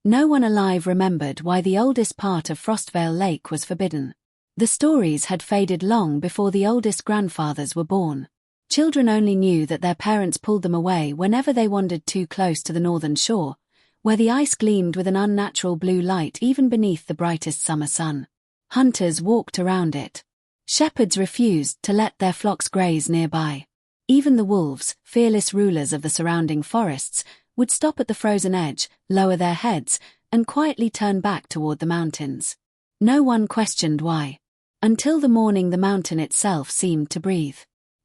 No one alive remembered why the oldest part of Frostveil Lake was forbidden. The stories had faded long before the oldest grandfathers were born. Children only knew that their parents pulled them away whenever they wandered too close to the northern shore, where the ice gleamed with an unnatural blue light even beneath the brightest summer sun. Hunters walked around it. Shepherds refused to let their flocks graze nearby. Even the wolves, fearless rulers of the surrounding forests, would stop at the frozen edge, lower their heads, and quietly turn back toward the mountains. No one questioned why. Until the morning the mountain itself seemed to breathe.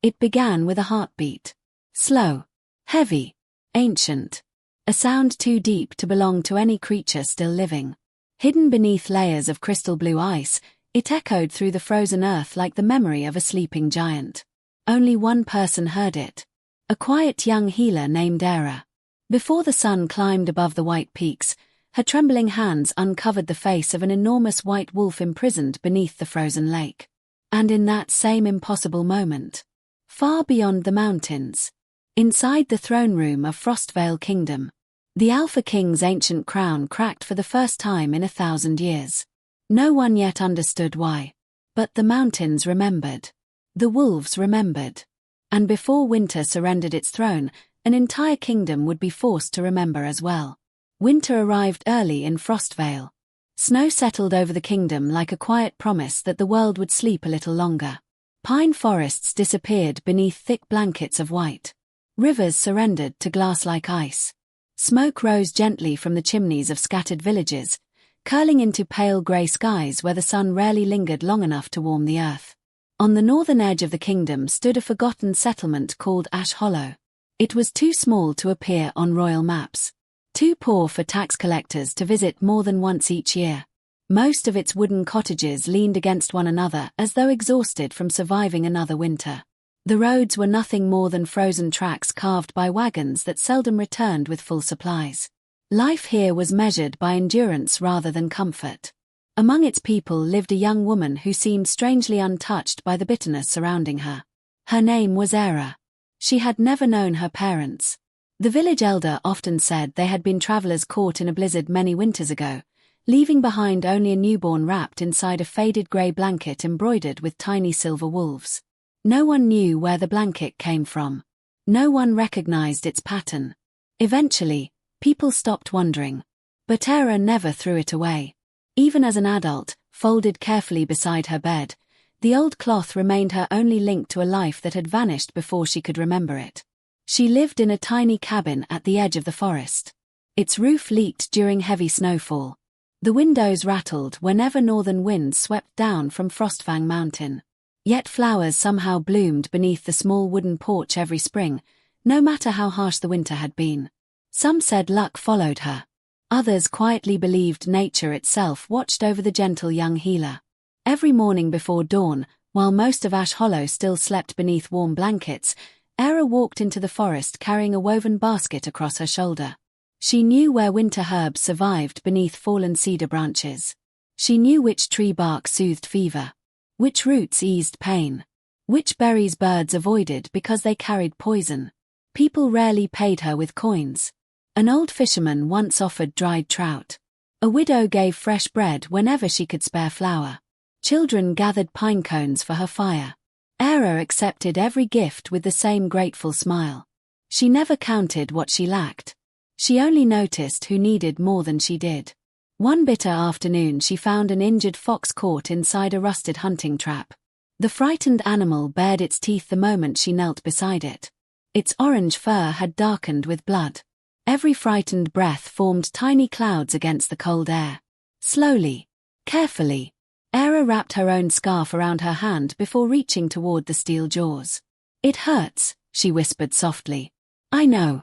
It began with a heartbeat. Slow, heavy, ancient. A sound too deep to belong to any creature still living. Hidden beneath layers of crystal blue ice, it echoed through the frozen earth like the memory of a sleeping giant. Only one person heard it. A quiet young healer named Eira. Before the sun climbed above the white peaks, her trembling hands uncovered the face of an enormous white wolf imprisoned beneath the frozen lake. And in that same impossible moment, far beyond the mountains, inside the throne room of Frostveil Kingdom, the Alpha King's ancient crown cracked for the first time in 1,000 years. No one yet understood why. But the mountains remembered. The wolves remembered. And before winter surrendered its throne, an entire kingdom would be forced to remember as well. Winter arrived early in Frostveil. Snow settled over the kingdom like a quiet promise that the world would sleep a little longer. Pine forests disappeared beneath thick blankets of white. Rivers surrendered to glass-like ice. Smoke rose gently from the chimneys of scattered villages, curling into pale grey skies where the sun rarely lingered long enough to warm the earth. On the northern edge of the kingdom stood a forgotten settlement called Ash Hollow. It was too small to appear on royal maps. Too poor for tax collectors to visit more than once each year. Most of its wooden cottages leaned against one another as though exhausted from surviving another winter. The roads were nothing more than frozen tracks carved by wagons that seldom returned with full supplies. Life here was measured by endurance rather than comfort. Among its people lived a young woman who seemed strangely untouched by the bitterness surrounding her. Her name was Eira. She had never known her parents. The village elder often said they had been travelers caught in a blizzard many winters ago, leaving behind only a newborn wrapped inside a faded grey blanket embroidered with tiny silver wolves. No one knew where the blanket came from. No one recognized its pattern. Eventually, people stopped wondering. But Eira never threw it away. Even as an adult, folded carefully beside her bed, the old cloth remained her only link to a life that had vanished before she could remember it. She lived in a tiny cabin at the edge of the forest. Its roof leaked during heavy snowfall. The windows rattled whenever northern winds swept down from Frostfang Mountain. Yet flowers somehow bloomed beneath the small wooden porch every spring, no matter how harsh the winter had been. Some said luck followed her. Others quietly believed nature itself watched over the gentle young healer. Every morning before dawn, while most of Ash Hollow still slept beneath warm blankets, Eira walked into the forest carrying a woven basket across her shoulder. She knew where winter herbs survived beneath fallen cedar branches. She knew which tree bark soothed fever, which roots eased pain, which berries birds avoided because they carried poison. People rarely paid her with coins. An old fisherman once offered dried trout. A widow gave fresh bread whenever she could spare flour. Children gathered pine cones for her fire. Eira accepted every gift with the same grateful smile. She never counted what she lacked. She only noticed who needed more than she did. One bitter afternoon she found an injured fox caught inside a rusted hunting trap. The frightened animal bared its teeth the moment she knelt beside it. Its orange fur had darkened with blood. Every frightened breath formed tiny clouds against the cold air. Slowly, carefully, Eira wrapped her own scarf around her hand before reaching toward the steel jaws. "It hurts," she whispered softly. "I know."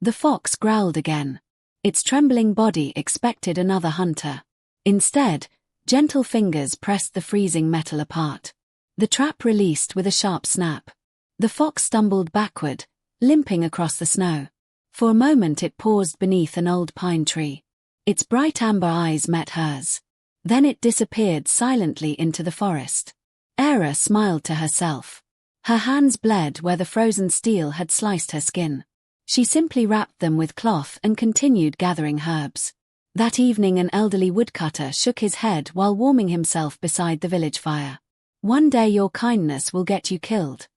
The fox growled again. Its trembling body expected another hunter. Instead, gentle fingers pressed the freezing metal apart. The trap released with a sharp snap. The fox stumbled backward, limping across the snow. For a moment it paused beneath an old pine tree. Its bright amber eyes met hers. Then it disappeared silently into the forest. Eira smiled to herself. Her hands bled where the frozen steel had sliced her skin. She simply wrapped them with cloth and continued gathering herbs. That evening an elderly woodcutter shook his head while warming himself beside the village fire. "One day your kindness will get you killed."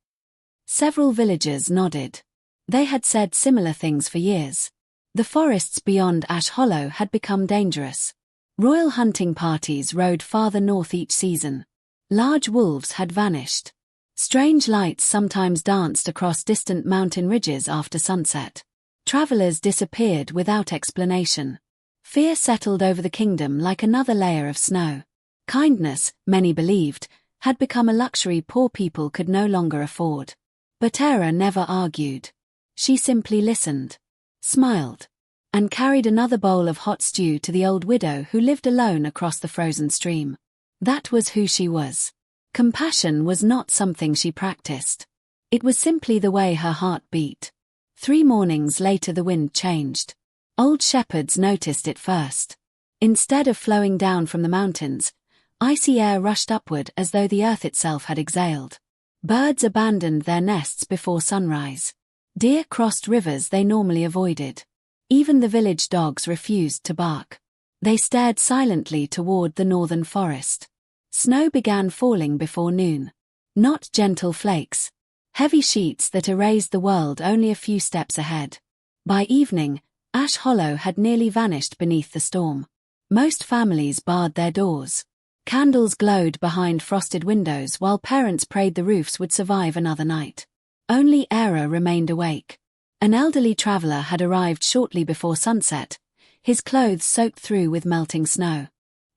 Several villagers nodded. They had said similar things for years. The forests beyond Ash Hollow had become dangerous. Royal hunting parties rode farther north each season. Large wolves had vanished. Strange lights sometimes danced across distant mountain ridges after sunset. Travelers disappeared without explanation. Fear settled over the kingdom like another layer of snow. Kindness, many believed, had become a luxury poor people could no longer afford. But Eira never argued. She simply listened, smiled, and carried another bowl of hot stew to the old widow who lived alone across the frozen stream. That was who she was. Compassion was not something she practiced. It was simply the way her heart beat. 3 mornings later the wind changed. Old shepherds noticed it first. Instead of flowing down from the mountains, icy air rushed upward as though the earth itself had exhaled. Birds abandoned their nests before sunrise. Deer crossed rivers they normally avoided. Even the village dogs refused to bark. They stared silently toward the northern forest. Snow began falling before noon. Not gentle flakes. Heavy sheets that erased the world only a few steps ahead. By evening, Ash Hollow had nearly vanished beneath the storm. Most families barred their doors. Candles glowed behind frosted windows while parents prayed the roofs would survive another night. Only Eira remained awake. An elderly traveler had arrived shortly before sunset, his clothes soaked through with melting snow.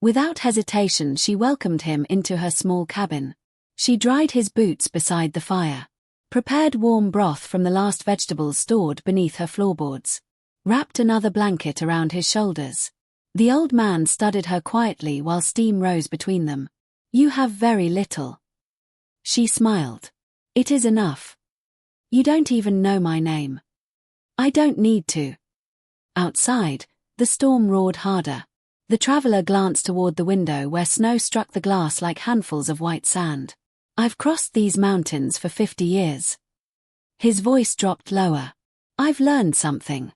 Without hesitation she welcomed him into her small cabin. She dried his boots beside the fire, prepared warm broth from the last vegetables stored beneath her floorboards, wrapped another blanket around his shoulders. The old man studied her quietly while steam rose between them. "You have very little." She smiled. "It is enough. You don't even know my name." "I don't need to." Outside, the storm roared harder. The traveler glanced toward the window where snow struck the glass like handfuls of white sand. "I've crossed these mountains for 50 years. His voice dropped lower. "I've learned something."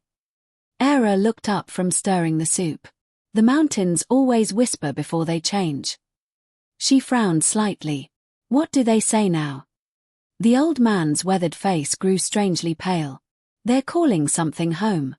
Eira looked up from stirring the soup. The mountains always whisper before they change. She frowned slightly. "What do they say now?" The old man's weathered face grew strangely pale. "They're calling something home."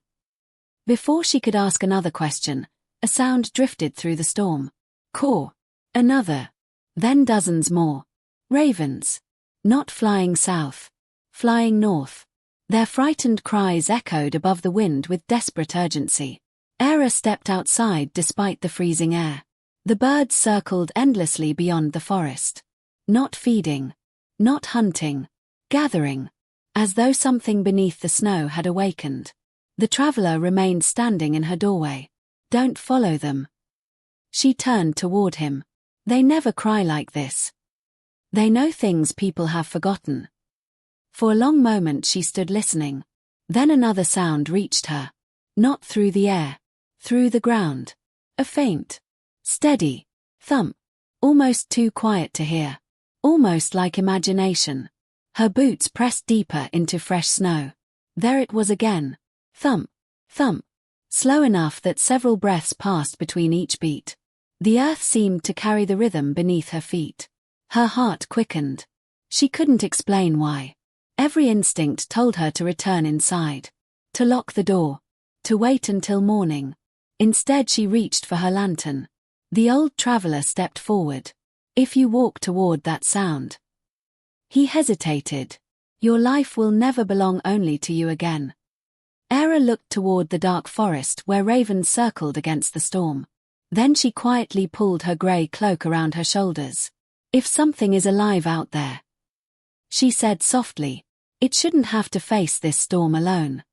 Before she could ask another question, a sound drifted through the storm. Caw. Another. Then dozens more. Ravens. Not flying south. Flying north. Their frightened cries echoed above the wind with desperate urgency. Eira stepped outside despite the freezing air. The birds circled endlessly beyond the forest. Not feeding. Not hunting. Gathering. As though something beneath the snow had awakened. The traveler remained standing in her doorway. "Don't follow them." She turned toward him. "They never cry like this. They know things people have forgotten." For a long moment she stood listening. Then another sound reached her. Not through the air. Through the ground. A faint, steady thump. Almost too quiet to hear. Almost like imagination. Her boots pressed deeper into fresh snow. There it was again. Thump, thump. Slow enough that several breaths passed between each beat. The earth seemed to carry the rhythm beneath her feet. Her heart quickened. She couldn't explain why. Every instinct told her to return inside. To lock the door. To wait until morning. Instead she reached for her lantern. The old traveler stepped forward. "If you walk toward that sound." He hesitated. "Your life will never belong only to you again." Eira looked toward the dark forest where ravens circled against the storm. Then she quietly pulled her grey cloak around her shoulders. "If something is alive out there," she said softly, "it shouldn't have to face this storm alone."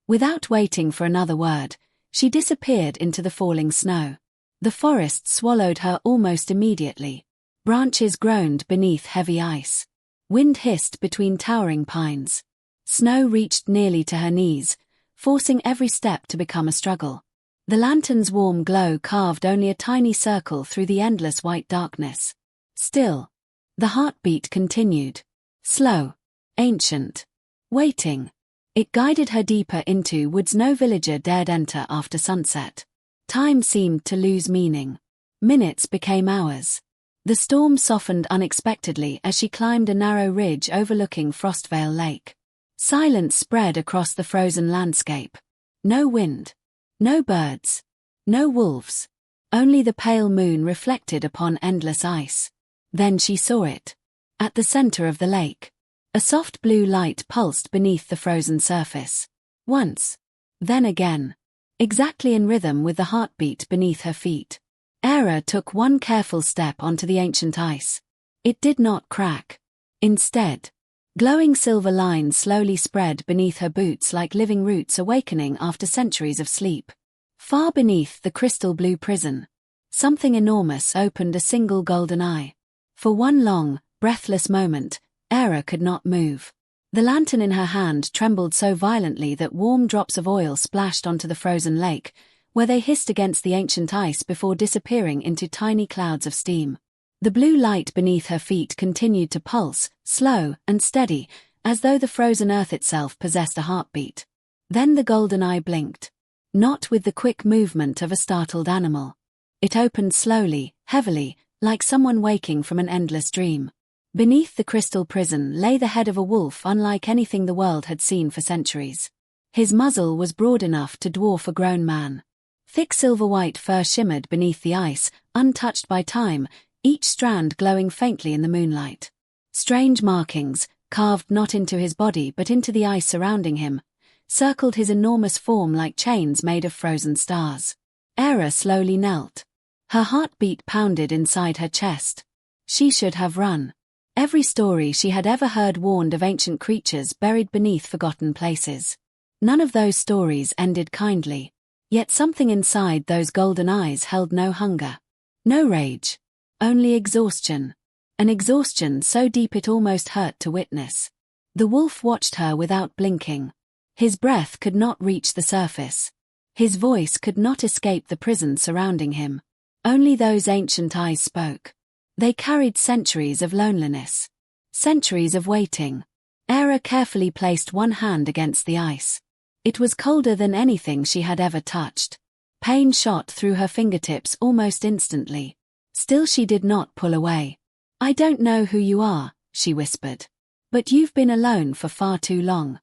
Without waiting for another word, she disappeared into the falling snow. The forest swallowed her almost immediately. Branches groaned beneath heavy ice. Wind hissed between towering pines. Snow reached nearly to her knees, forcing every step to become a struggle. The lantern's warm glow carved only a tiny circle through the endless white darkness. Still, the heartbeat continued. Slow, ancient, waiting. It guided her deeper into woods no villager dared enter after sunset. Time seemed to lose meaning. Minutes became hours. The storm softened unexpectedly as she climbed a narrow ridge overlooking Frostveil Lake. Silence spread across the frozen landscape. No wind. No birds. No wolves. Only the pale moon reflected upon endless ice. Then she saw it. At the center of the lake. A soft blue light pulsed beneath the frozen surface. Once. Then again. Exactly in rhythm with the heartbeat beneath her feet. Eira took one careful step onto the ancient ice. It did not crack. Instead, glowing silver lines slowly spread beneath her boots like living roots awakening after centuries of sleep. Far beneath the crystal blue prison, something enormous opened a single golden eye. For one long, breathless moment, Eira could not move. The lantern in her hand trembled so violently that warm drops of oil splashed onto the frozen lake, where they hissed against the ancient ice before disappearing into tiny clouds of steam. The blue light beneath her feet continued to pulse, slow and steady, as though the frozen earth itself possessed a heartbeat. Then the golden eye blinked. Not with the quick movement of a startled animal. It opened slowly, heavily, like someone waking from an endless dream. Beneath the crystal prison lay the head of a wolf unlike anything the world had seen for centuries. His muzzle was broad enough to dwarf a grown man. Thick silver-white fur shimmered beneath the ice, untouched by time, each strand glowing faintly in the moonlight. Strange markings, carved not into his body but into the ice surrounding him, circled his enormous form like chains made of frozen stars. Eira slowly knelt. Her heartbeat pounded inside her chest. She should have run. Every story she had ever heard warned of ancient creatures buried beneath forgotten places. None of those stories ended kindly. Yet something inside those golden eyes held no hunger. No rage. Only exhaustion. An exhaustion so deep it almost hurt to witness. The wolf watched her without blinking. His breath could not reach the surface. His voice could not escape the prison surrounding him. Only those ancient eyes spoke. They carried centuries of loneliness. Centuries of waiting. Eira carefully placed one hand against the ice. It was colder than anything she had ever touched. Pain shot through her fingertips almost instantly. Still she did not pull away. "I don't know who you are," she whispered. "But you've been alone for far too long."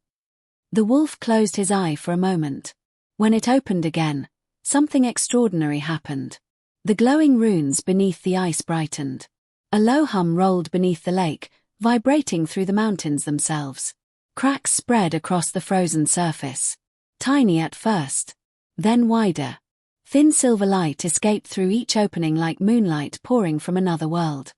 The wolf closed his eye for a moment. When it opened again, something extraordinary happened. The glowing runes beneath the ice brightened. A low hum rolled beneath the lake, vibrating through the mountains themselves. Cracks spread across the frozen surface. Tiny at first. Then wider. Thin silver light escaped through each opening like moonlight pouring from another world.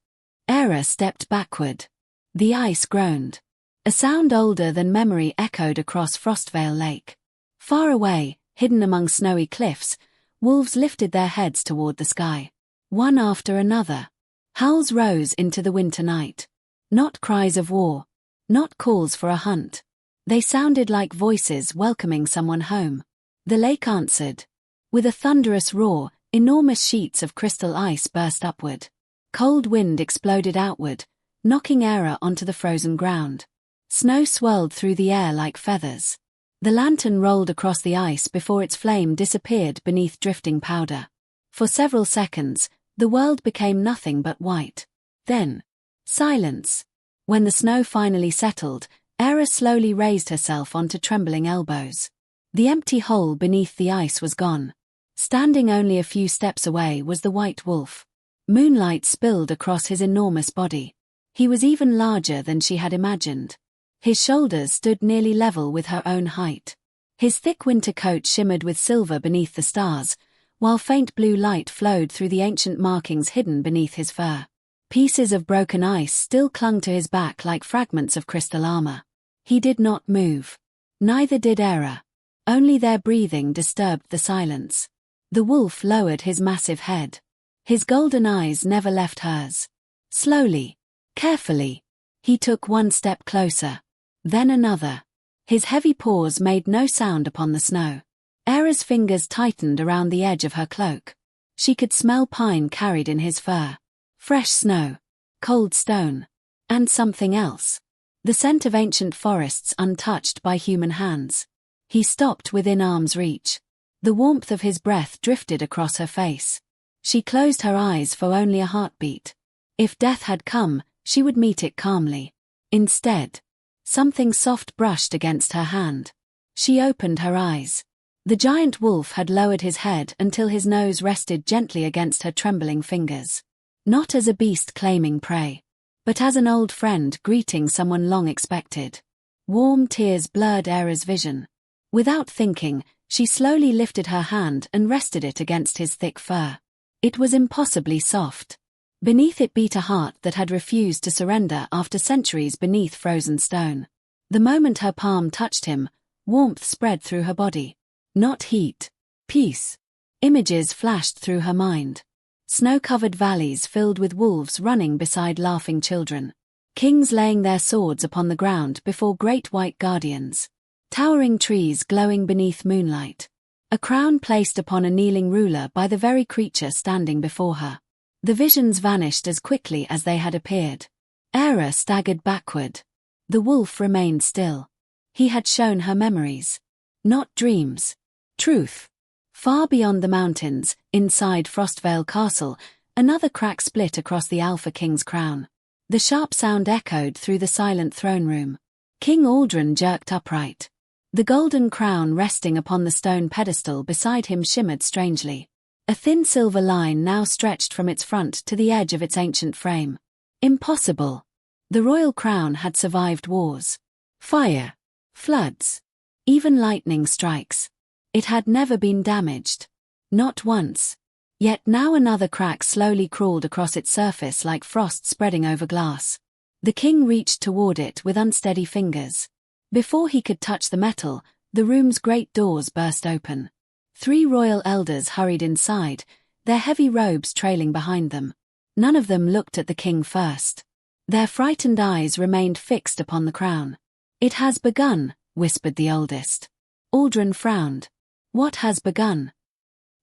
Eira stepped backward. The ice groaned. A sound older than memory echoed across Frostveil Lake. Far away, hidden among snowy cliffs, wolves lifted their heads toward the sky. One after another. Howls rose into the winter night. Not cries of war. Not calls for a hunt. They sounded like voices welcoming someone home. The lake answered. With a thunderous roar, enormous sheets of crystal ice burst upward. Cold wind exploded outward, knocking Eira onto the frozen ground. Snow swirled through the air like feathers. The lantern rolled across the ice before its flame disappeared beneath drifting powder. For several seconds, the world became nothing but white. Then, silence. When the snow finally settled, Eira slowly raised herself onto trembling elbows. The empty hole beneath the ice was gone. Standing only a few steps away was the white wolf. Moonlight spilled across his enormous body. He was even larger than she had imagined. His shoulders stood nearly level with her own height. His thick winter coat shimmered with silver beneath the stars, while faint blue light flowed through the ancient markings hidden beneath his fur. Pieces of broken ice still clung to his back like fragments of crystal armor. He did not move. Neither did Eira. Only their breathing disturbed the silence. The wolf lowered his massive head. His golden eyes never left hers. Slowly, carefully, he took one step closer. Then another. His heavy paws made no sound upon the snow. Eira's fingers tightened around the edge of her cloak. She could smell pine carried in his fur. Fresh snow. Cold stone. And something else. The scent of ancient forests untouched by human hands. He stopped within arm's reach. The warmth of his breath drifted across her face. She closed her eyes for only a heartbeat. If death had come, she would meet it calmly. Instead, something soft brushed against her hand. She opened her eyes. The giant wolf had lowered his head until his nose rested gently against her trembling fingers. Not as a beast claiming prey, but as an old friend greeting someone long expected. Warm tears blurred Eira's vision. Without thinking, she slowly lifted her hand and rested it against his thick fur. It was impossibly soft. Beneath it beat a heart that had refused to surrender after centuries beneath frozen stone. The moment her palm touched him, warmth spread through her body. Not heat. Peace. Images flashed through her mind. Snow-covered valleys filled with wolves running beside laughing children. Kings laying their swords upon the ground before great white guardians. Towering trees glowing beneath moonlight. A crown placed upon a kneeling ruler by the very creature standing before her. The visions vanished as quickly as they had appeared. Eira staggered backward. The wolf remained still. He had shown her memories. Not dreams. Truth. Far beyond the mountains, inside Frostveil Castle, another crack split across the Alpha King's crown. The sharp sound echoed through the silent throne room. King Aldrin jerked upright. The golden crown resting upon the stone pedestal beside him shimmered strangely. A thin silver line now stretched from its front to the edge of its ancient frame. Impossible. The royal crown had survived wars. Fire. Floods. Even lightning strikes. It had never been damaged. Not once. Yet now another crack slowly crawled across its surface like frost spreading over glass. The king reached toward it with unsteady fingers. Before he could touch the metal, the room's great doors burst open. 3 royal elders hurried inside, their heavy robes trailing behind them. None of them looked at the king first. Their frightened eyes remained fixed upon the crown. "It has begun," whispered the oldest. Aldrin frowned. "What has begun?"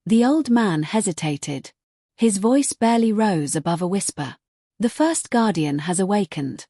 The old man hesitated. His voice barely rose above a whisper. "The First Guardian has awakened."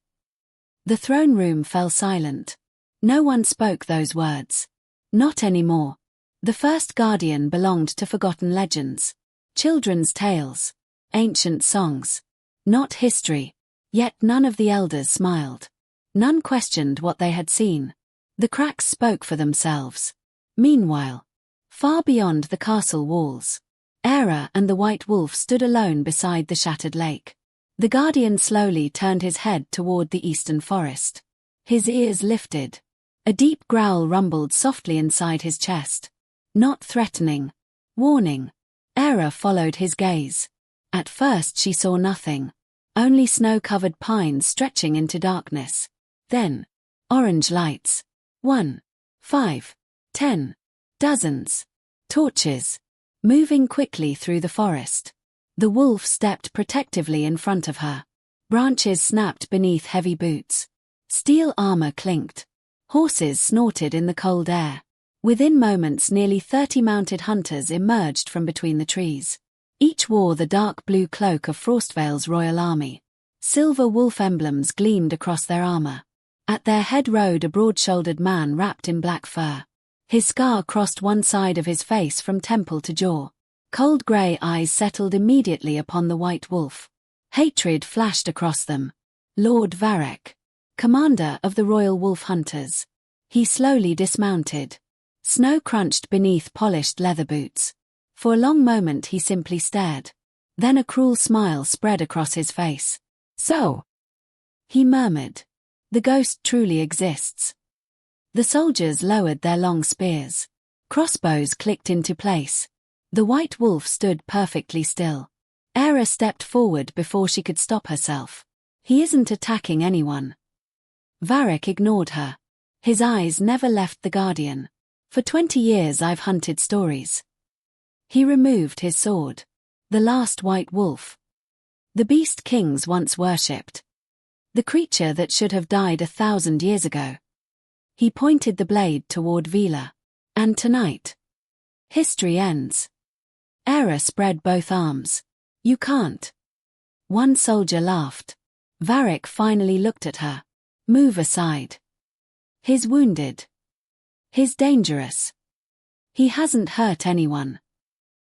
The throne room fell silent. No one spoke those words. Not anymore. The First Guardian belonged to forgotten legends. Children's tales. Ancient songs. Not history. Yet none of the elders smiled. None questioned what they had seen. The cracks spoke for themselves. Meanwhile, far beyond the castle walls, Eira and the white wolf stood alone beside the shattered lake. The guardian slowly turned his head toward the eastern forest. His ears lifted. A deep growl rumbled softly inside his chest. Not threatening. Warning. Eira followed his gaze. At first she saw nothing. Only snow-covered pines stretching into darkness. Then, orange lights. 1, 5, 10. Dozens. Torches. Moving quickly through the forest. The wolf stepped protectively in front of her. Branches snapped beneath heavy boots. Steel armor clinked. Horses snorted in the cold air. Within moments nearly 30 mounted hunters emerged from between the trees. Each wore the dark blue cloak of Frostveil's royal army. Silver wolf emblems gleamed across their armor. At their head rode a broad-shouldered man wrapped in black fur. His scar crossed one side of his face from temple to jaw. Cold grey eyes settled immediately upon the white wolf. Hatred flashed across them. Lord Varek, commander of the royal wolf hunters. He slowly dismounted. Snow crunched beneath polished leather boots. For a long moment he simply stared. Then a cruel smile spread across his face. "So," he murmured, "the ghost truly exists." The soldiers lowered their long spears. Crossbows clicked into place. The white wolf stood perfectly still. Eira stepped forward before she could stop herself. "He isn't attacking anyone." Varek ignored her. His eyes never left the Guardian. "For 20 years I've hunted stories." He removed his sword. The last white wolf. The beast kings once worshipped. The creature that should have died 1,000 years ago. He pointed the blade toward Vaelor. "And tonight, history ends." Eira spread both arms. "You can't." One soldier laughed. Varek finally looked at her. "Move aside." "He's wounded." "He's dangerous." He hasn't hurt anyone.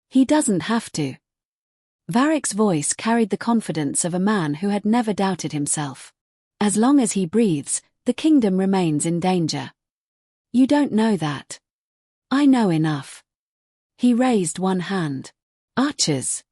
He doesn't have to. Varric's voice carried the confidence of a man who had never doubted himself. As long as he breathes, the kingdom remains in danger. You don't know that. I know enough. He raised one hand. Archers.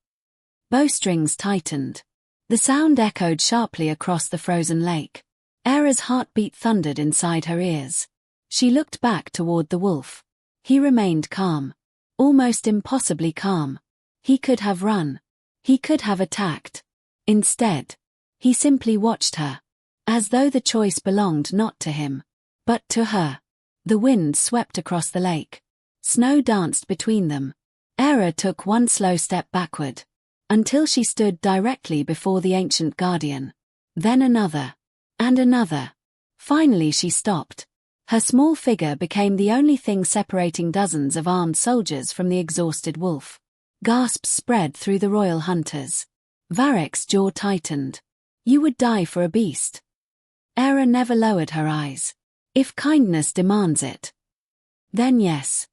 Bowstrings tightened. The sound echoed sharply across the frozen lake. Eira's heartbeat thundered inside her ears. She looked back toward the wolf. He remained calm. Almost impossibly calm. He could have run. He could have attacked. Instead, he simply watched her. As though the choice belonged not to him, but to her. The wind swept across the lake. Snow danced between them. Eira took one slow step backward, until she stood directly before the ancient guardian. Then another. And another. Finally she stopped. Her small figure became the only thing separating dozens of armed soldiers from the exhausted wolf. Gasps spread through the royal hunters. Varric's jaw tightened. You would die for a beast. Eira never lowered her eyes. If kindness demands it. Then yes.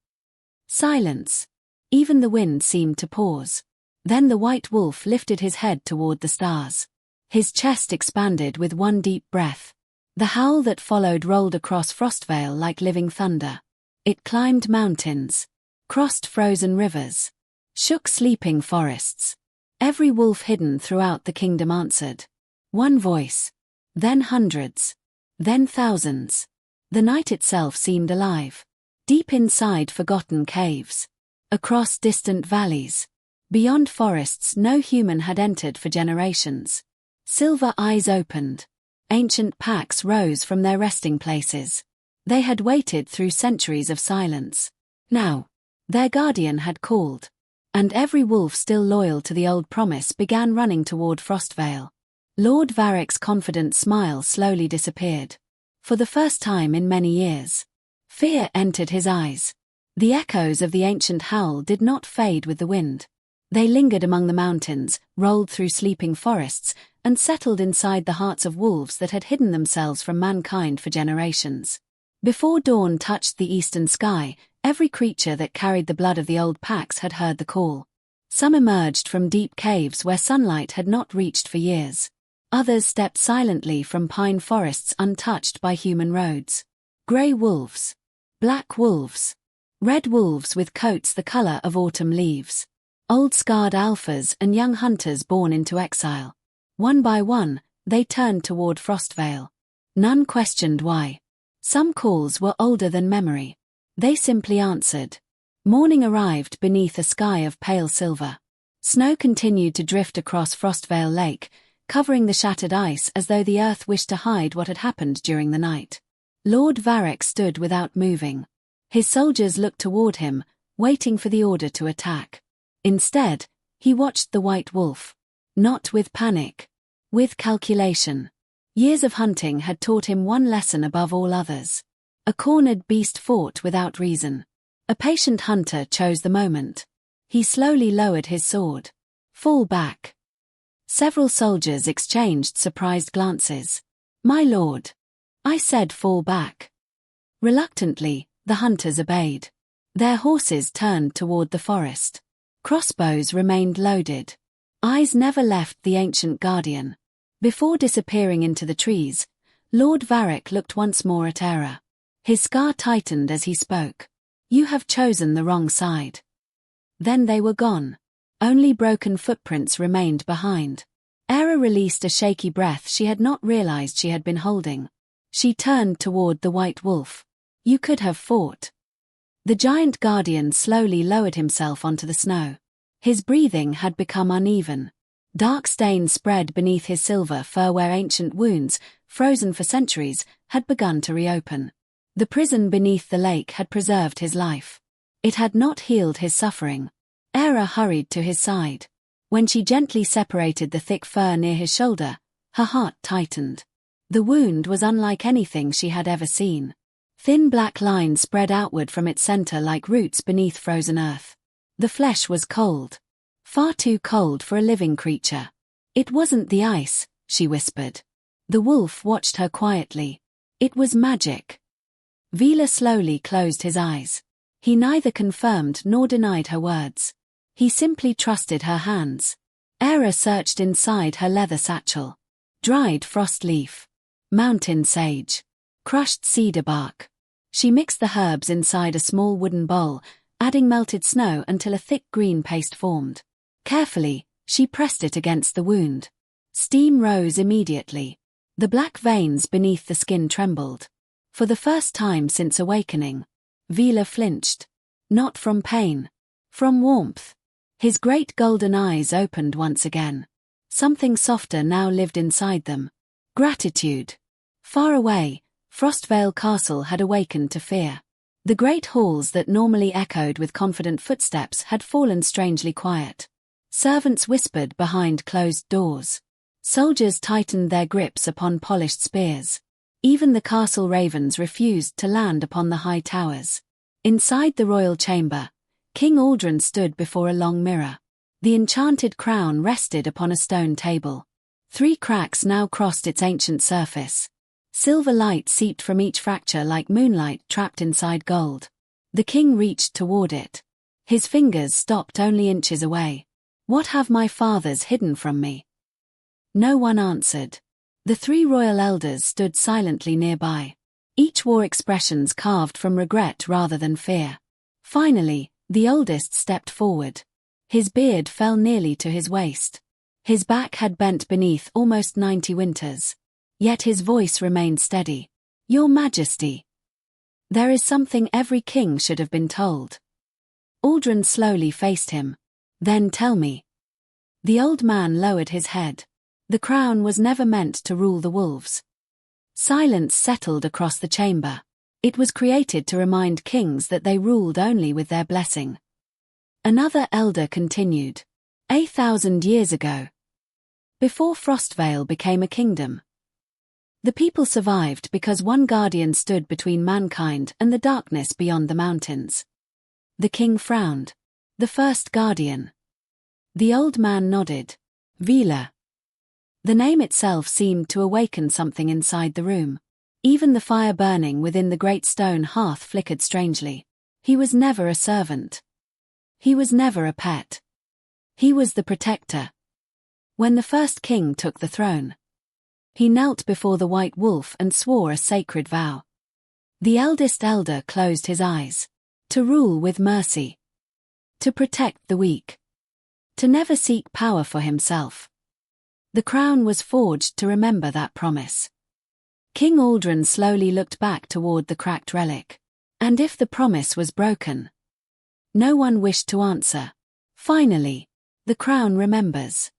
Silence. Even the wind seemed to pause. Then the white wolf lifted his head toward the stars. His chest expanded with one deep breath. The howl that followed rolled across Frostveil like living thunder. It climbed mountains, crossed frozen rivers, shook sleeping forests. Every wolf hidden throughout the kingdom answered. One voice. Then hundreds. Then thousands. The night itself seemed alive. Deep inside forgotten caves. Across distant valleys. Beyond forests no human had entered for generations. Silver eyes opened. Ancient packs rose from their resting places. They had waited through centuries of silence. Now, their guardian had called. And every wolf still loyal to the old promise began running toward Frostveil. Lord Varric's confident smile slowly disappeared. For the first time in many years. Fear entered his eyes. The echoes of the ancient howl did not fade with the wind. They lingered among the mountains, rolled through sleeping forests, and settled inside the hearts of wolves that had hidden themselves from mankind for generations. Before dawn touched the eastern sky, every creature that carried the blood of the old packs had heard the call. Some emerged from deep caves where sunlight had not reached for years. Others stepped silently from pine forests untouched by human roads. Grey wolves. Black wolves. Red wolves with coats the color of autumn leaves. Old scarred alphas and young hunters born into exile. One by one, they turned toward Frostveil. None questioned why. Some calls were older than memory. They simply answered. Morning arrived beneath a sky of pale silver. Snow continued to drift across Frostveil Lake, covering the shattered ice as though the earth wished to hide what had happened during the night. Lord Varric stood without moving. His soldiers looked toward him, waiting for the order to attack. Instead, he watched the white wolf. Not with panic. With calculation. Years of hunting had taught him one lesson above all others. A cornered beast fought without reason. A patient hunter chose the moment. He slowly lowered his sword. Fall back. Several soldiers exchanged surprised glances. My lord. I said fall back. Reluctantly, the hunters obeyed. Their horses turned toward the forest. Crossbows remained loaded. Eyes never left the ancient guardian. Before disappearing into the trees, Lord Varric looked once more at Eira. His scar tightened as he spoke. You have chosen the wrong side. Then they were gone. Only broken footprints remained behind. Eira released a shaky breath she had not realized she had been holding. She turned toward the white wolf. You could have fought. The giant guardian slowly lowered himself onto the snow. His breathing had become uneven. Dark stains spread beneath his silver fur where ancient wounds, frozen for centuries, had begun to reopen. The prison beneath the lake had preserved his life. It had not healed his suffering. Eira hurried to his side. When she gently separated the thick fur near his shoulder, her heart tightened. The wound was unlike anything she had ever seen. Thin black lines spread outward from its center like roots beneath frozen earth. The flesh was cold. Far too cold for a living creature. It wasn't the ice, she whispered. The wolf watched her quietly. It was magic. Vaelor slowly closed his eyes. He neither confirmed nor denied her words. He simply trusted her hands. Eira searched inside her leather satchel. Dried frost leaf, mountain sage, crushed cedar bark. She mixed the herbs inside a small wooden bowl, adding melted snow until a thick green paste formed. Carefully, she pressed it against the wound. Steam rose immediately. The black veins beneath the skin trembled. For the first time since awakening, Vaelor flinched. Not from pain. From warmth. His great golden eyes opened once again. Something softer now lived inside them. Gratitude. Far away, Frostveil Castle had awakened to fear. The great halls that normally echoed with confident footsteps had fallen strangely quiet. Servants whispered behind closed doors. Soldiers tightened their grips upon polished spears. Even the castle ravens refused to land upon the high towers. Inside the royal chamber, King Aldrin stood before a long mirror. The enchanted crown rested upon a stone table. 3 cracks now crossed its ancient surface. Silver light seeped from each fracture like moonlight trapped inside gold. The king reached toward it. His fingers stopped only inches away. "What have my fathers hidden from me?" No one answered. The 3 royal elders stood silently nearby. Each wore expressions carved from regret rather than fear. Finally, the oldest stepped forward. His beard fell nearly to his waist. His back had bent beneath almost 90 winters. Yet his voice remained steady. "Your Majesty. There is something every king should have been told." Aldrin slowly faced him. "Then tell me." The old man lowered his head. The crown was never meant to rule the wolves. Silence settled across the chamber. It was created to remind kings that they ruled only with their blessing. Another elder continued. 1,000 years ago, before Frostveil became a kingdom, the people survived because one guardian stood between mankind and the darkness beyond the mountains. The king frowned. "The first guardian." The old man nodded. "Vaelor." The name itself seemed to awaken something inside the room. Even the fire burning within the great stone hearth flickered strangely. He was never a servant. He was never a pet. He was the protector. When the first king took the throne, he knelt before the white wolf and swore a sacred vow. The eldest elder closed his eyes. To rule with mercy. To protect the weak. To never seek power for himself. The crown was forged to remember that promise. King Aldrin slowly looked back toward the cracked relic. And if the promise was broken? No one wished to answer. Finally, the crown remembers.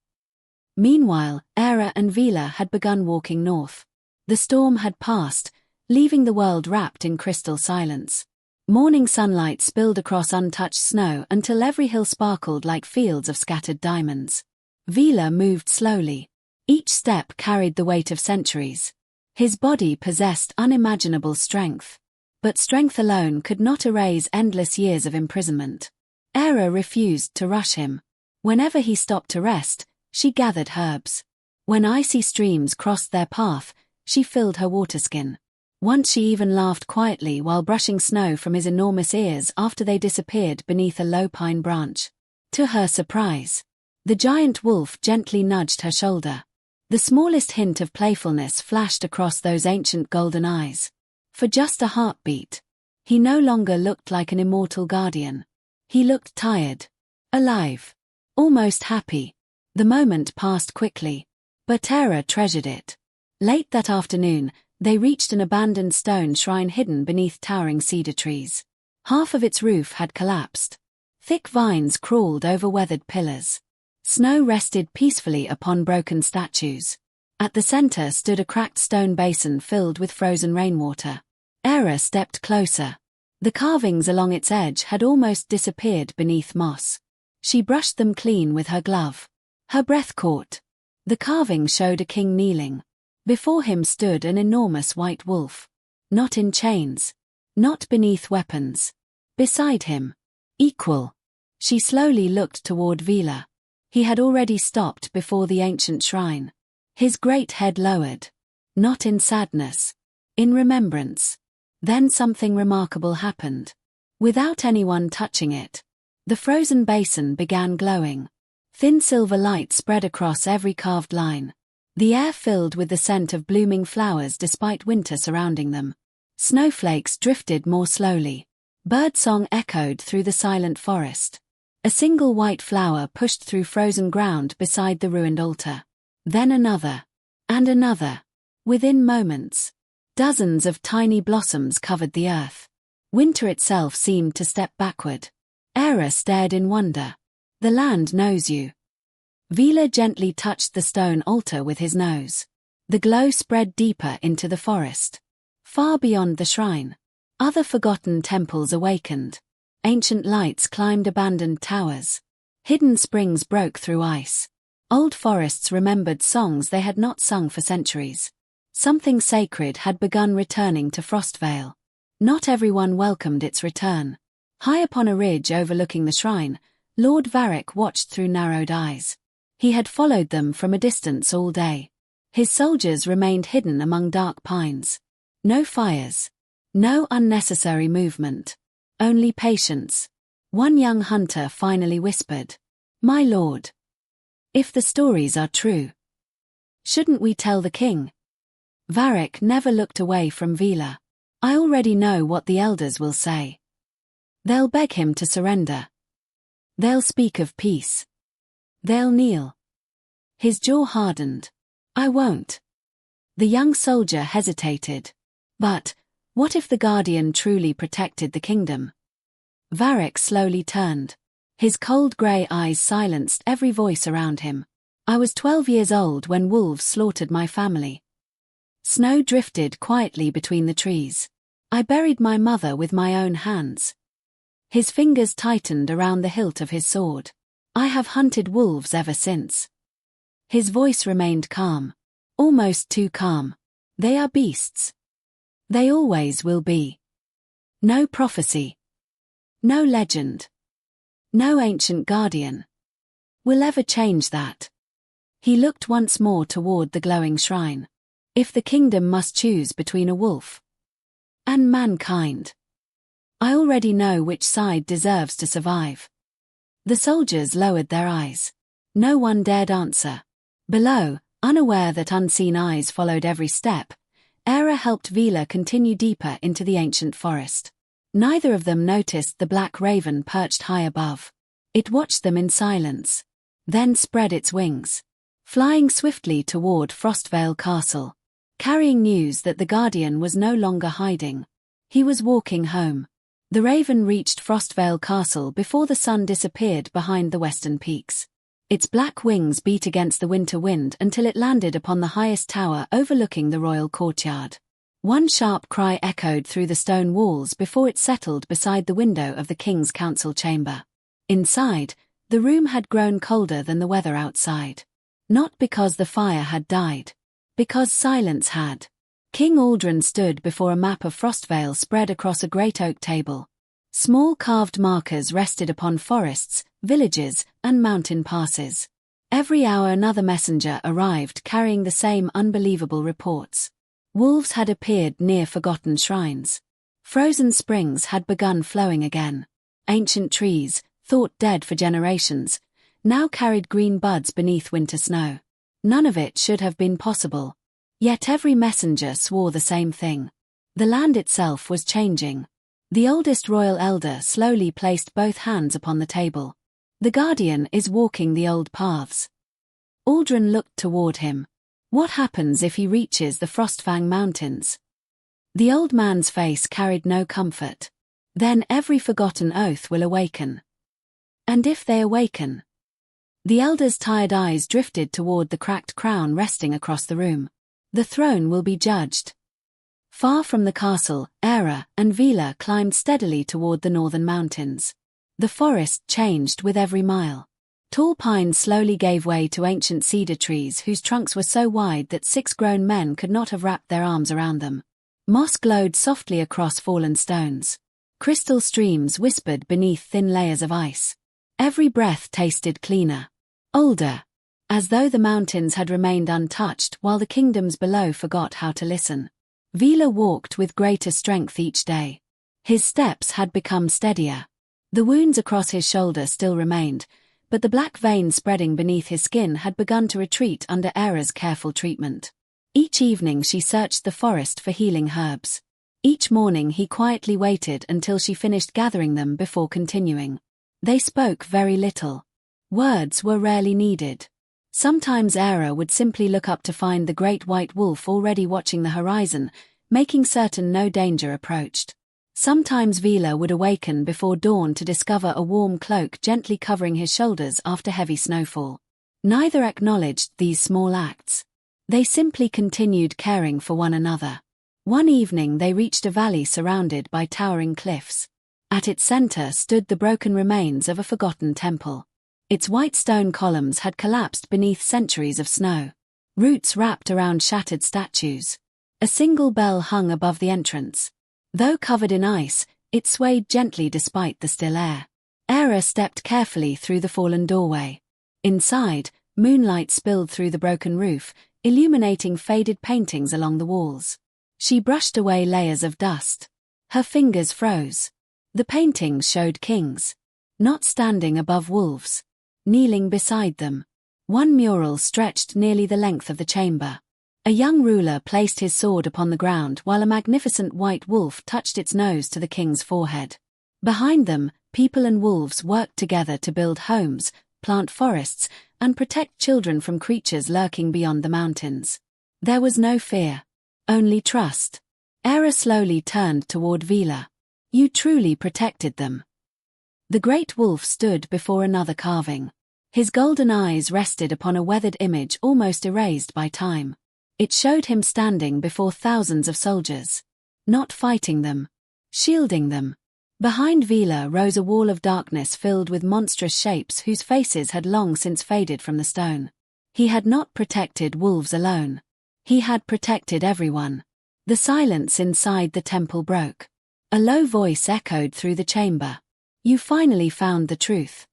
Meanwhile, Eira and Vaelor had begun walking north. The storm had passed, leaving the world wrapped in crystal silence. Morning sunlight spilled across untouched snow until every hill sparkled like fields of scattered diamonds. Vaelor moved slowly. Each step carried the weight of centuries. His body possessed unimaginable strength. But strength alone could not erase endless years of imprisonment. Eira refused to rush him. Whenever he stopped to rest, she gathered herbs. When icy streams crossed their path, she filled her waterskin. Once she even laughed quietly while brushing snow from his enormous ears after they disappeared beneath a low pine branch. To her surprise, the giant wolf gently nudged her shoulder. The smallest hint of playfulness flashed across those ancient golden eyes. For just a heartbeat, he no longer looked like an immortal guardian. He looked tired, alive, almost happy. The moment passed quickly, but Eira treasured it. Late that afternoon, they reached an abandoned stone shrine hidden beneath towering cedar trees. Half of its roof had collapsed. Thick vines crawled over weathered pillars. Snow rested peacefully upon broken statues. At the center stood a cracked stone basin filled with frozen rainwater. Eira stepped closer. The carvings along its edge had almost disappeared beneath moss. She brushed them clean with her glove. Her breath caught. The carving showed a king kneeling. Before him stood an enormous white wolf. Not in chains. Not beneath weapons. Beside him. Equal. She slowly looked toward Vaelor. He had already stopped before the ancient shrine. His great head lowered. Not in sadness. In remembrance. Then something remarkable happened. Without anyone touching it, the frozen basin began glowing. Thin silver light spread across every carved line. The air filled with the scent of blooming flowers despite winter surrounding them. Snowflakes drifted more slowly. Birdsong echoed through the silent forest. A single white flower pushed through frozen ground beside the ruined altar. Then another. And another. Within moments, dozens of tiny blossoms covered the earth. Winter itself seemed to step backward. Eira stared in wonder. The land knows you. Vaelor gently touched the stone altar with his nose. The glow spread deeper into the forest. Far beyond the shrine, other forgotten temples awakened. Ancient lights climbed abandoned towers. Hidden springs broke through ice. Old forests remembered songs they had not sung for centuries. Something sacred had begun returning to Frostveil. Not everyone welcomed its return. High upon a ridge overlooking the shrine, Lord Varric watched through narrowed eyes. He had followed them from a distance all day. His soldiers remained hidden among dark pines. No fires. No unnecessary movement. Only patience. One young hunter finally whispered, "My lord, if the stories are true, shouldn't we tell the king?" Varric never looked away from Vaelor. "I already know what the elders will say. They'll beg him to surrender. They'll speak of peace. They'll kneel." His jaw hardened. "I won't." The young soldier hesitated. "But, what if the Guardian truly protected the kingdom?" Varric slowly turned. His cold grey eyes silenced every voice around him. "I was 12 years old when wolves slaughtered my family. Snow drifted quietly between the trees. I buried my mother with my own hands." His fingers tightened around the hilt of his sword. "I have hunted wolves ever since." His voice remained calm. Almost too calm. "They are beasts. They always will be. No prophecy. No legend. No ancient guardian will ever change that." He looked once more toward the glowing shrine. "If the kingdom must choose between a wolf and mankind, I already know which side deserves to survive." The soldiers lowered their eyes. No one dared answer. Below, unaware that unseen eyes followed every step, Eira helped Vaelor continue deeper into the ancient forest. Neither of them noticed the black raven perched high above. It watched them in silence, then spread its wings, flying swiftly toward Frostveil Castle, carrying news that the Guardian was no longer hiding. He was walking home. The raven reached Frostveil Castle before the sun disappeared behind the western peaks. Its black wings beat against the winter wind until it landed upon the highest tower overlooking the royal courtyard. One sharp cry echoed through the stone walls before it settled beside the window of the king's council chamber. Inside, the room had grown colder than the weather outside. Not because the fire had died. Because silence had. King Aldrin stood before a map of Frostveil spread across a great oak table. Small carved markers rested upon forests, villages, and mountain passes. Every hour another messenger arrived carrying the same unbelievable reports. Wolves had appeared near forgotten shrines. Frozen springs had begun flowing again. Ancient trees, thought dead for generations, now carried green buds beneath winter snow. None of it should have been possible. Yet every messenger swore the same thing. The land itself was changing. The oldest royal elder slowly placed both hands upon the table. "The Guardian is walking the old paths." Aldrin looked toward him. "What happens if he reaches the Frostfang Mountains?" The old man's face carried no comfort. "Then every forgotten oath will awaken." "And if they awaken?" The elder's tired eyes drifted toward the cracked crown resting across the room. "The throne will be judged." Far from the castle, Eira and Vaelor climbed steadily toward the northern mountains. The forest changed with every mile. Tall pines slowly gave way to ancient cedar trees whose trunks were so wide that 6 grown men could not have wrapped their arms around them. Moss glowed softly across fallen stones. Crystal streams whispered beneath thin layers of ice. Every breath tasted cleaner, older, as though the mountains had remained untouched while the kingdoms below forgot how to listen. Vaelor walked with greater strength each day. His steps had become steadier. The wounds across his shoulder still remained, but the black vein spreading beneath his skin had begun to retreat under Eira's careful treatment. Each evening she searched the forest for healing herbs. Each morning he quietly waited until she finished gathering them before continuing. They spoke very little. Words were rarely needed. Sometimes Eira would simply look up to find the great white wolf already watching the horizon, making certain no danger approached. Sometimes Vaelor would awaken before dawn to discover a warm cloak gently covering his shoulders after heavy snowfall. Neither acknowledged these small acts. They simply continued caring for one another. One evening they reached a valley surrounded by towering cliffs. At its center stood the broken remains of a forgotten temple. Its white stone columns had collapsed beneath centuries of snow. Roots wrapped around shattered statues. A single bell hung above the entrance. Though covered in ice, it swayed gently despite the still air. Eira stepped carefully through the fallen doorway. Inside, moonlight spilled through the broken roof, illuminating faded paintings along the walls. She brushed away layers of dust. Her fingers froze. The paintings showed kings. Not standing above wolves. Kneeling beside them. One mural stretched nearly the length of the chamber. A young ruler placed his sword upon the ground while a magnificent white wolf touched its nose to the king's forehead. Behind them, people and wolves worked together to build homes, plant forests, and protect children from creatures lurking beyond the mountains. There was no fear. Only trust. Eira slowly turned toward Vaelor. You truly protected them. The great wolf stood before another carving. His golden eyes rested upon a weathered image almost erased by time. It showed him standing before thousands of soldiers. Not fighting them. Shielding them. Behind Vaelor rose a wall of darkness filled with monstrous shapes whose faces had long since faded from the stone. He had not protected wolves alone. He had protected everyone. The silence inside the temple broke. A low voice echoed through the chamber. You finally found the truth.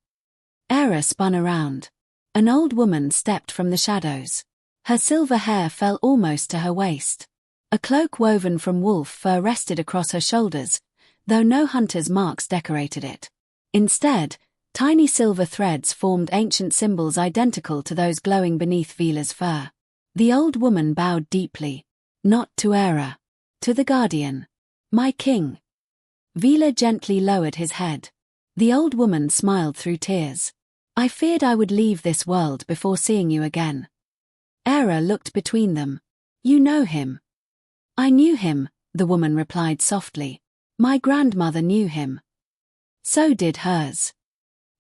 Eira spun around. An old woman stepped from the shadows. Her silver hair fell almost to her waist. A cloak woven from wolf fur rested across her shoulders, though no hunter's marks decorated it. Instead, tiny silver threads formed ancient symbols identical to those glowing beneath Vaelor's fur. The old woman bowed deeply. Not to Eira. To the Guardian. My king. Vaelor gently lowered his head. The old woman smiled through tears. I feared I would leave this world before seeing you again. Eira looked between them. You know him. I knew him, the woman replied softly. My grandmother knew him. So did hers.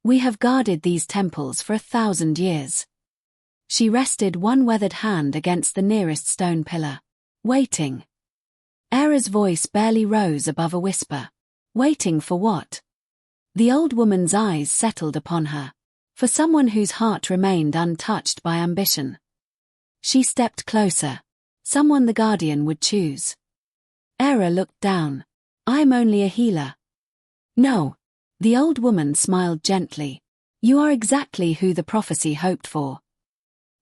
We have guarded these temples for 1,000 years. She rested one weathered hand against the nearest stone pillar. Waiting. Eira's voice barely rose above a whisper. Waiting for what? The old woman's eyes settled upon her. For someone whose heart remained untouched by ambition. She stepped closer. Someone the Guardian would choose. Eira looked down. I'm only a healer. No. The old woman smiled gently. You are exactly who the prophecy hoped for.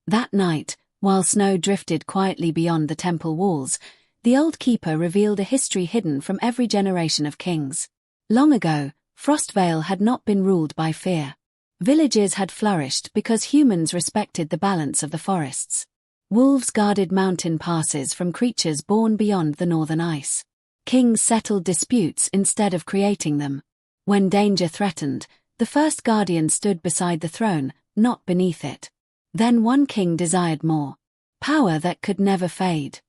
That night, while snow drifted quietly beyond the temple walls, the old keeper revealed a history hidden from every generation of kings. Long ago, Frostveil had not been ruled by fear. Villages had flourished because humans respected the balance of the forests. Wolves guarded mountain passes from creatures born beyond the northern ice. Kings settled disputes instead of creating them. When danger threatened, the First Guardian stood beside the throne, not beneath it. Then one king desired more. Power that could never fade.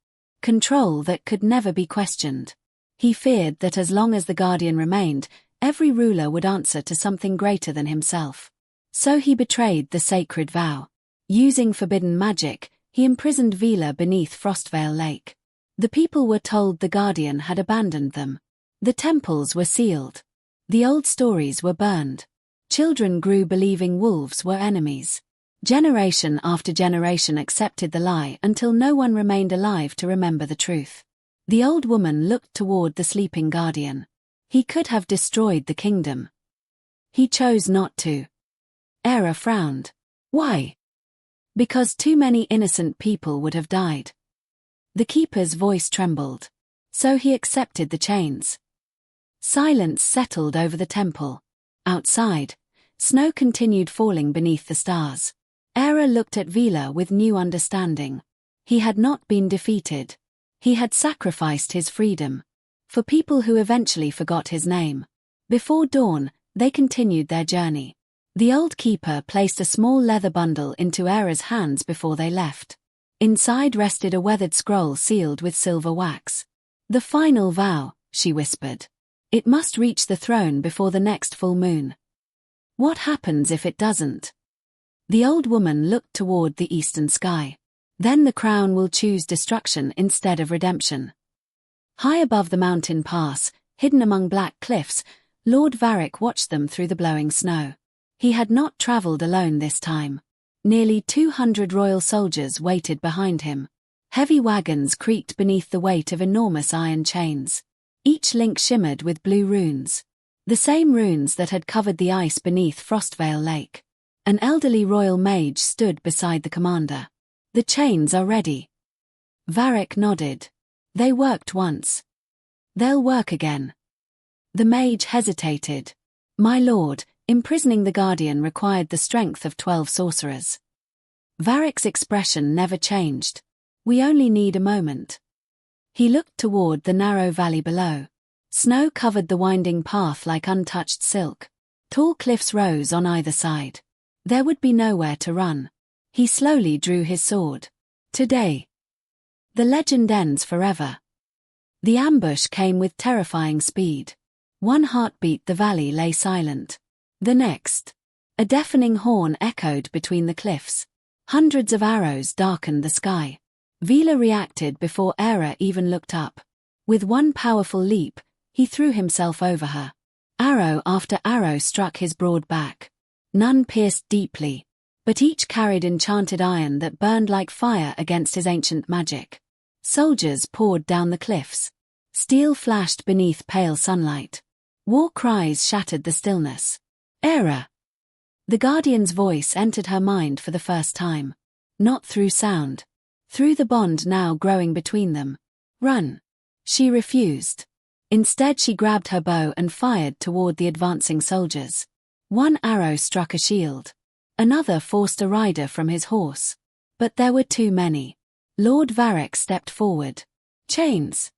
Control that could never be questioned. He feared that as long as the Guardian remained, every ruler would answer to something greater than himself. So he betrayed the sacred vow. Using forbidden magic, he imprisoned Vaelor beneath Frostveil Lake. The people were told the Guardian had abandoned them. The temples were sealed. The old stories were burned. Children grew believing wolves were enemies. Generation after generation accepted the lie until no one remained alive to remember the truth. The old woman looked toward the sleeping Guardian. He could have destroyed the kingdom. He chose not to. Eira frowned. Why? Because too many innocent people would have died. The keeper's voice trembled. So he accepted the chains. Silence settled over the temple. Outside, snow continued falling beneath the stars. Eira looked at Vaelor with new understanding. He had not been defeated. He had sacrificed his freedom. For people who eventually forgot his name. Before dawn, they continued their journey. The old keeper placed a small leather bundle into Eira's hands before they left. Inside rested a weathered scroll sealed with silver wax. "The final vow," she whispered. "It must reach the throne before the next full moon." "What happens if it doesn't?" The old woman looked toward the eastern sky. "Then the crown will choose destruction instead of redemption." High above the mountain pass, hidden among black cliffs, Lord Varric watched them through the blowing snow. He had not traveled alone this time. Nearly 200 royal soldiers waited behind him. Heavy wagons creaked beneath the weight of enormous iron chains. Each link shimmered with blue runes. The same runes that had covered the ice beneath Frostveil Lake. An elderly royal mage stood beside the commander. "The chains are ready." Varric nodded. "They worked once. They'll work again." The mage hesitated. "My lord, imprisoning the Guardian required the strength of 12 sorcerers." Varric's expression never changed. "We only need a moment." He looked toward the narrow valley below. Snow covered the winding path like untouched silk. Tall cliffs rose on either side. There would be nowhere to run. He slowly drew his sword. "Today. The legend ends forever." The ambush came with terrifying speed. One heartbeat the valley lay silent. The next. A deafening horn echoed between the cliffs. Hundreds of arrows darkened the sky. Vaelor reacted before Eira even looked up. With one powerful leap, he threw himself over her. Arrow after arrow struck his broad back. None pierced deeply, but each carried enchanted iron that burned like fire against his ancient magic. Soldiers poured down the cliffs. Steel flashed beneath pale sunlight. War cries shattered the stillness. "Eira!" The Guardian's voice entered her mind for the first time. Not through sound. Through the bond now growing between them. "Run." She refused. Instead she grabbed her bow and fired toward the advancing soldiers. One arrow struck a shield. Another forced a rider from his horse. But there were too many. Lord Varric stepped forward. "Chains."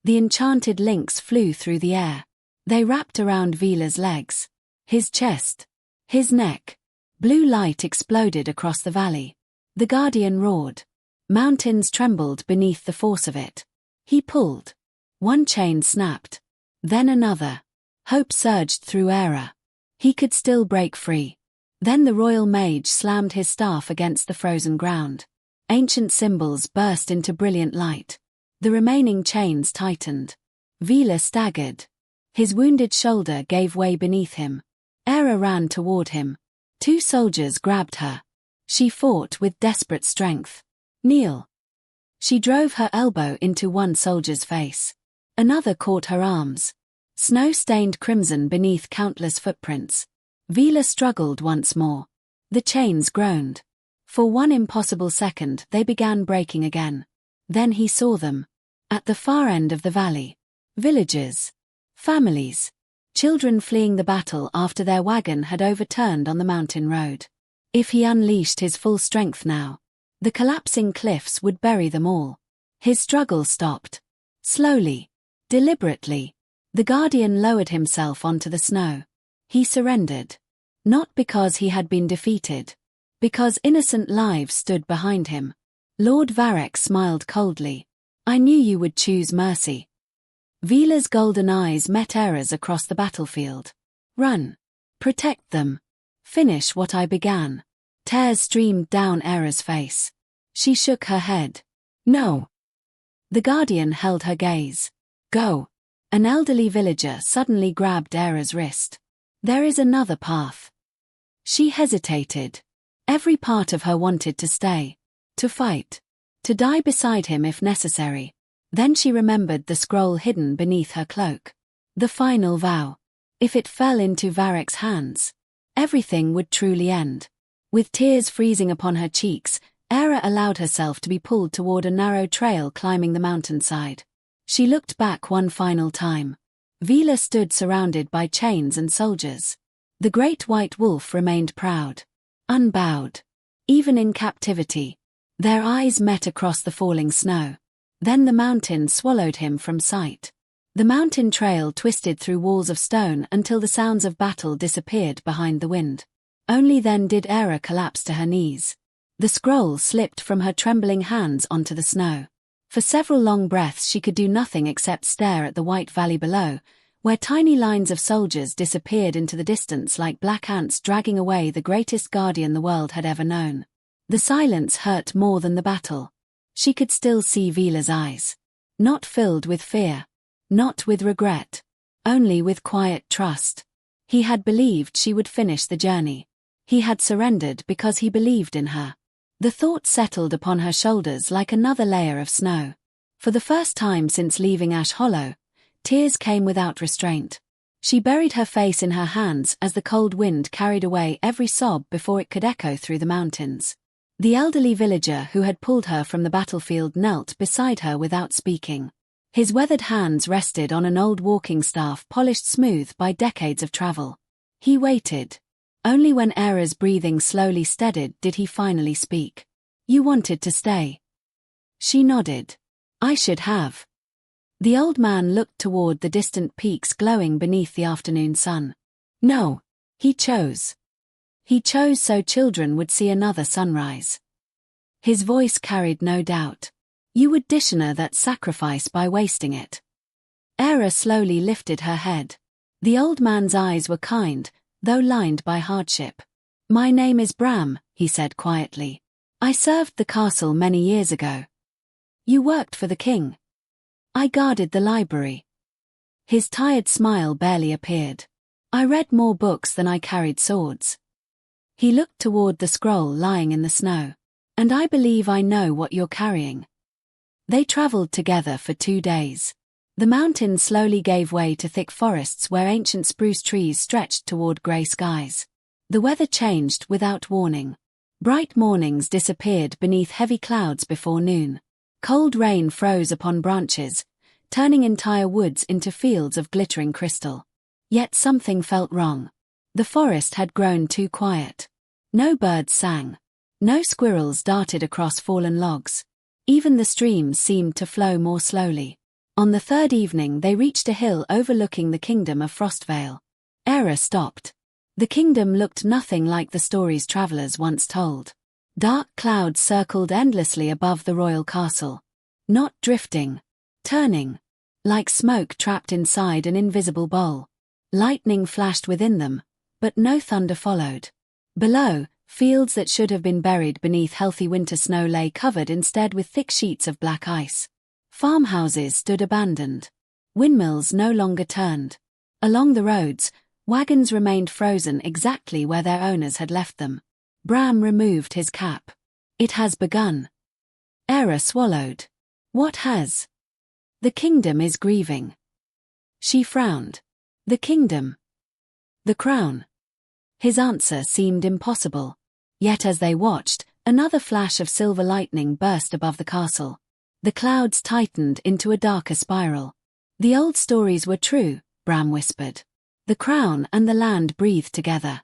The enchanted links flew through the air. They wrapped around Vaelor's legs. His chest. His neck. Blue light exploded across the valley. The Guardian roared. Mountains trembled beneath the force of it. He pulled. One chain snapped. Then another. Hope surged through Eira. He could still break free. Then the royal mage slammed his staff against the frozen ground. Ancient symbols burst into brilliant light. The remaining chains tightened. Vaelor staggered. His wounded shoulder gave way beneath him. Eira ran toward him. 2 soldiers grabbed her. She fought with desperate strength. "Kneel." She drove her elbow into one soldier's face. Another caught her arms. Snow stained crimson beneath countless footprints. Vaelor struggled once more. The chains groaned. For one impossible second they began breaking again. Then he saw them. At the far end of the valley. Villages. Families. Children fleeing the battle after their wagon had overturned on the mountain road. If he unleashed his full strength now, the collapsing cliffs would bury them all. His struggle stopped. Slowly. Deliberately. The Guardian lowered himself onto the snow. He surrendered. Not because he had been defeated. Because innocent lives stood behind him. Lord Varric smiled coldly. "I knew you would choose mercy." Vaelor's golden eyes met Eira's across the battlefield. "Run. Protect them. Finish what I began." Tears streamed down Eira's face. She shook her head. "No." The Guardian held her gaze. "Go." An elderly villager suddenly grabbed Eira's wrist. "There is another path." She hesitated. Every part of her wanted to stay. To fight. To die beside him if necessary. Then she remembered the scroll hidden beneath her cloak. The final vow. If it fell into Varric's hands, everything would truly end. With tears freezing upon her cheeks, Eira allowed herself to be pulled toward a narrow trail climbing the mountainside. She looked back one final time. Vaelor stood surrounded by chains and soldiers. The great white wolf remained proud, unbowed. Even in captivity. Their eyes met across the falling snow. Then the mountain swallowed him from sight. The mountain trail twisted through walls of stone until the sounds of battle disappeared behind the wind. Only then did Eira collapse to her knees. The scroll slipped from her trembling hands onto the snow. For several long breaths she could do nothing except stare at the white valley below, where tiny lines of soldiers disappeared into the distance like black ants dragging away the greatest guardian the world had ever known. The silence hurt more than the battle. She could still see Vaelor's eyes. Not filled with fear. Not with regret. Only with quiet trust. He had believed she would finish the journey. He had surrendered because he believed in her. The thought settled upon her shoulders like another layer of snow. For the first time since leaving Ash Hollow, tears came without restraint. She buried her face in her hands as the cold wind carried away every sob before it could echo through the mountains. The elderly villager who had pulled her from the battlefield knelt beside her without speaking. His weathered hands rested on an old walking staff polished smooth by decades of travel. He waited. Only when Eira's breathing slowly steadied did he finally speak. "You wanted to stay." She nodded. "I should have." The old man looked toward the distant peaks glowing beneath the afternoon sun. No, he chose. He chose so children would see another sunrise. His voice carried no doubt. "You would dishonor that sacrifice by wasting it." Eira slowly lifted her head. The old man's eyes were kind, though lined by hardship. "My name is Bram," he said quietly. "I served the castle many years ago." "You worked for the king." "I guarded the library." His tired smile barely appeared. "I read more books than I carried swords." He looked toward the scroll lying in the snow. "And I believe I know what you're carrying." They traveled together for 2 days. The mountains slowly gave way to thick forests where ancient spruce trees stretched toward gray skies. The weather changed without warning. Bright mornings disappeared beneath heavy clouds before noon. Cold rain froze upon branches, turning entire woods into fields of glittering crystal. Yet something felt wrong. The forest had grown too quiet. No birds sang. No squirrels darted across fallen logs. Even the streams seemed to flow more slowly. On the third evening they reached a hill overlooking the kingdom of Frostveil. Eira stopped. The kingdom looked nothing like the stories travelers once told. Dark clouds circled endlessly above the royal castle. Not drifting. Turning. Like smoke trapped inside an invisible bowl. Lightning flashed within them, but no thunder followed. Below, fields that should have been buried beneath healthy winter snow lay covered instead with thick sheets of black ice. Farmhouses stood abandoned. Windmills no longer turned. Along the roads, wagons remained frozen exactly where their owners had left them. Bram removed his cap. "It has begun." Eira swallowed. "What has?" "The kingdom is grieving." She frowned. "The kingdom?" "The crown." His answer seemed impossible. Yet as they watched, another flash of silver lightning burst above the castle. The clouds tightened into a darker spiral. "The old stories were true," Bram whispered. "The crown and the land breathed together."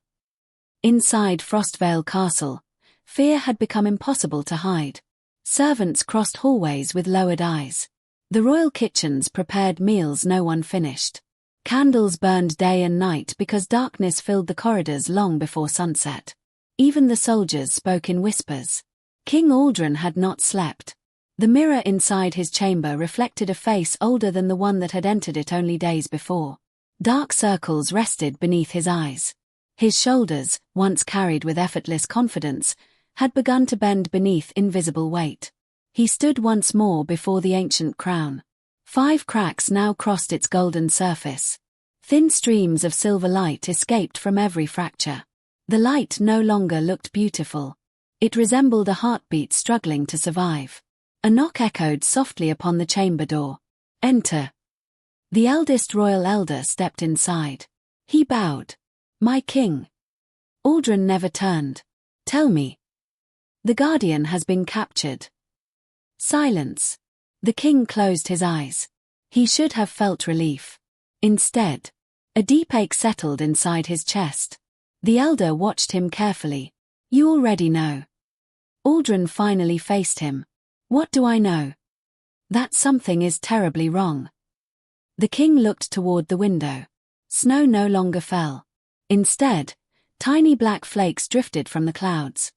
Inside Frostveil Castle, fear had become impossible to hide. Servants crossed hallways with lowered eyes. The royal kitchens prepared meals no one finished. Candles burned day and night because darkness filled the corridors long before sunset. Even the soldiers spoke in whispers. King Aldrin had not slept. The mirror inside his chamber reflected a face older than the one that had entered it only days before. Dark circles rested beneath his eyes. His shoulders, once carried with effortless confidence, had begun to bend beneath invisible weight. He stood once more before the ancient crown. 5 cracks now crossed its golden surface. Thin streams of silver light escaped from every fracture. The light no longer looked beautiful. It resembled a heartbeat struggling to survive. A knock echoed softly upon the chamber door. "Enter." The eldest royal elder stepped inside. He bowed. "My king." Aldrin never turned. "Tell me." "The Guardian has been captured." Silence. The king closed his eyes. He should have felt relief. Instead, a deep ache settled inside his chest. The elder watched him carefully. You already know. Aldrin finally faced him. What do I know? That something is terribly wrong. The king looked toward the window. Snow no longer fell. Instead, tiny black flakes drifted from the clouds.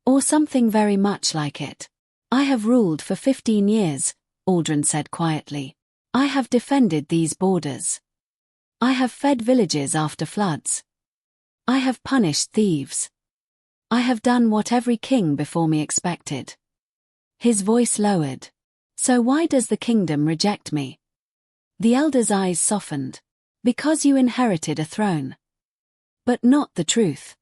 Or something very much like it. I have ruled for 15 years, Aldrin said quietly. I have defended these borders. I have fed villages after floods. I have punished thieves. I have done what every king before me expected. His voice lowered. So why does the kingdom reject me? The elder's eyes softened. Because you inherited a throne. But not the truth.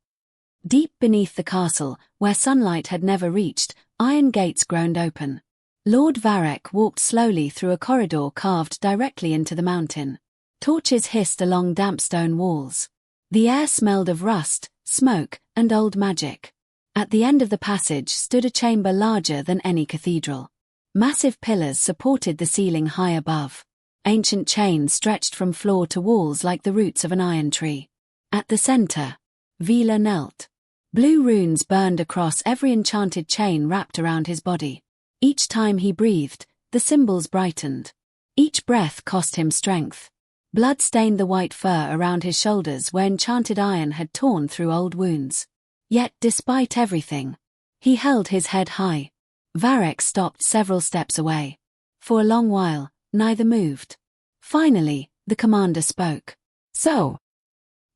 Deep beneath the castle, where sunlight had never reached, iron gates groaned open. Lord Varek walked slowly through a corridor carved directly into the mountain. Torches hissed along damp stone walls. The air smelled of rust, smoke, and old magic. At the end of the passage stood a chamber larger than any cathedral. Massive pillars supported the ceiling high above. Ancient chains stretched from floor to walls like the roots of an iron tree. At the center, Vaelor knelt. Blue runes burned across every enchanted chain wrapped around his body. Each time he breathed, the symbols brightened. Each breath cost him strength. Blood stained the white fur around his shoulders where enchanted iron had torn through old wounds. Yet despite everything, he held his head high. Varek stopped several steps away. For a long while, neither moved. Finally, the commander spoke. So,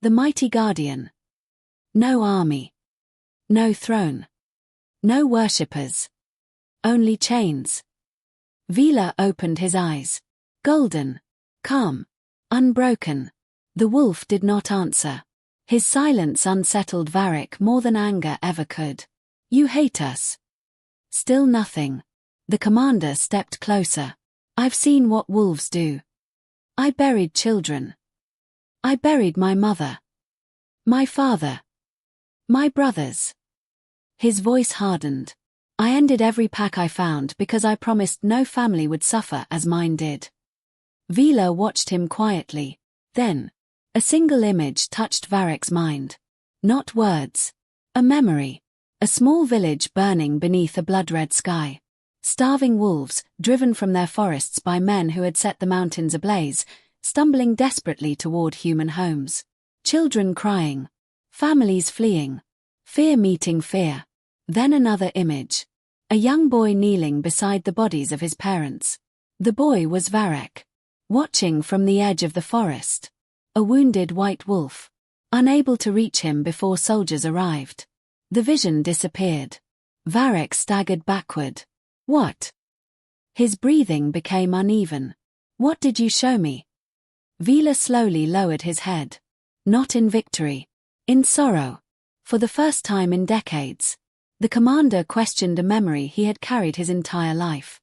the mighty guardian. No army. No throne. No worshippers. Only chains. Vaelor opened his eyes. Golden. Calm. Unbroken. The wolf did not answer. His silence unsettled Varek more than anger ever could. You hate us. Still nothing. The commander stepped closer. I've seen what wolves do. I buried children. I buried my mother. My father. My brothers. His voice hardened. I ended every pack I found because I promised no family would suffer as mine did. Vaelor watched him quietly. Then, a single image touched Varek's mind. Not words. A memory. A small village burning beneath a blood-red sky. Starving wolves, driven from their forests by men who had set the mountains ablaze, stumbling desperately toward human homes. Children crying. Families fleeing. Fear meeting fear. Then another image. A young boy kneeling beside the bodies of his parents. The boy was Varek. Watching from the edge of the forest. A wounded white wolf. Unable to reach him before soldiers arrived. The vision disappeared. Varek staggered backward. What? His breathing became uneven. What did you show me? Vaelor slowly lowered his head. Not in victory. In sorrow. For the first time in decades. The commander questioned a memory he had carried his entire life.